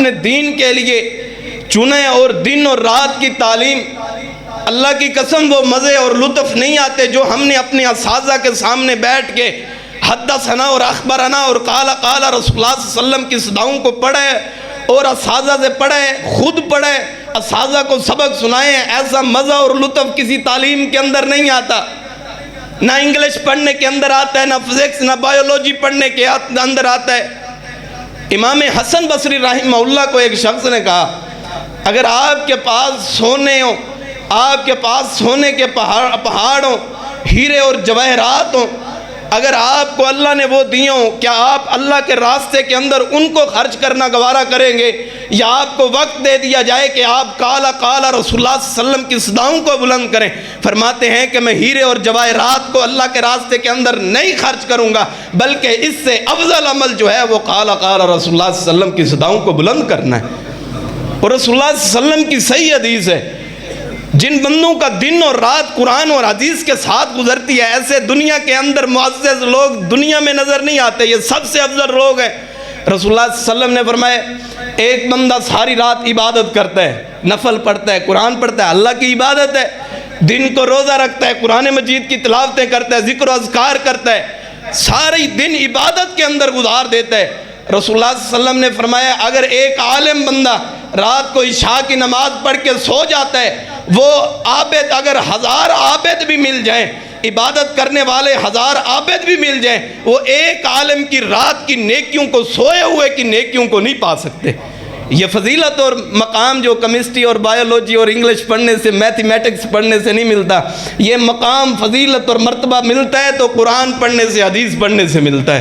اپنے دین کے لیے چنے اور دن اور رات کی تعلیم، اللہ کی قسم وہ مزے اور لطف نہیں آتے جو ہم نے اپنے اساتذہ کے سامنے بیٹھ کے حدثنا اور اخبرنا اور قال قال رسول اللہ صلی اللہ علیہ وسلم کی صداؤں کو پڑھے اور اساتذہ سے پڑھے، خود پڑھے، اساتذہ کو سبق سنائیں۔ ایسا مزہ اور لطف کسی تعلیم کے اندر نہیں آتا، نہ انگلش پڑھنے کے اندر آتا ہے، نہ فزکس نہ بایولوجی پڑھنے کے اندر آتا ہے۔ امام حسن بصری رحمہ اللہ کو ایک شخص نے کہا، اگر آپ کے پاس سونے ہوں، آپ کے پاس سونے کے پہاڑ ہوں، ہیرے اور جواہرات ہوں، اگر آپ کو اللہ نے وہ دیے ہوں، کیا آپ اللہ کے راستے کے اندر ان کو خرچ کرنا گوارا کریں گے، یا آپ کو وقت دے دیا جائے کہ آپ قال قال رسول اللہ صلی اللہ علیہ وسلم کی صداؤں کو بلند کریں؟ فرماتے ہیں کہ میں ہیرے اور جواہرات کو اللہ کے راستے کے اندر نہیں خرچ کروں گا، بلکہ اس سے افضل عمل جو ہے وہ قال قال رسول اللہ صلی اللہ علیہ وسلم کی صداؤں کو بلند کرنا ہے۔ اور رسول اللہ صلی اللہ علیہ وسلم کی صحیح حدیث ہے، جن بندوں کا دن اور رات قرآن اور حدیث کے ساتھ گزرتی ہے، ایسے دنیا کے اندر معزز لوگ دنیا میں نظر نہیں آتے، یہ سب سے افضل لوگ ہیں۔ رسول اللہ صلی اللہ علیہ وسلم نے فرمایا، ایک بندہ ساری رات عبادت کرتا ہے، نفل پڑھتا ہے، قرآن پڑھتا ہے، اللہ کی عبادت ہے، دن کو روزہ رکھتا ہے، قرآن مجید کی تلاوتیں کرتا ہے، ذکر و اذکار کرتا ہے، سارے دن عبادت کے اندر گزار دیتا ہے۔ رسول اللہ صلی اللہ علیہ وسلم نے فرمایا، اگر ایک عالم بندہ رات کو عشاء کی نماز پڑھ کے سو جاتا ہے، وہ عابد اگر 1000 عابد بھی مل جائیں، عبادت کرنے والے 1000 عابد بھی مل جائیں، وہ ایک عالم کی رات کی نیکیوں کو سوئے ہوئے کی نیکیوں کو نہیں پا سکتے۔ یہ فضیلت اور مقام جو کیمسٹری اور بایولوجی اور انگلش پڑھنے سے، میتھمیٹکس پڑھنے سے نہیں ملتا، یہ مقام فضیلت اور مرتبہ ملتا ہے تو قرآن پڑھنے سے، حدیث پڑھنے سے ملتا ہے۔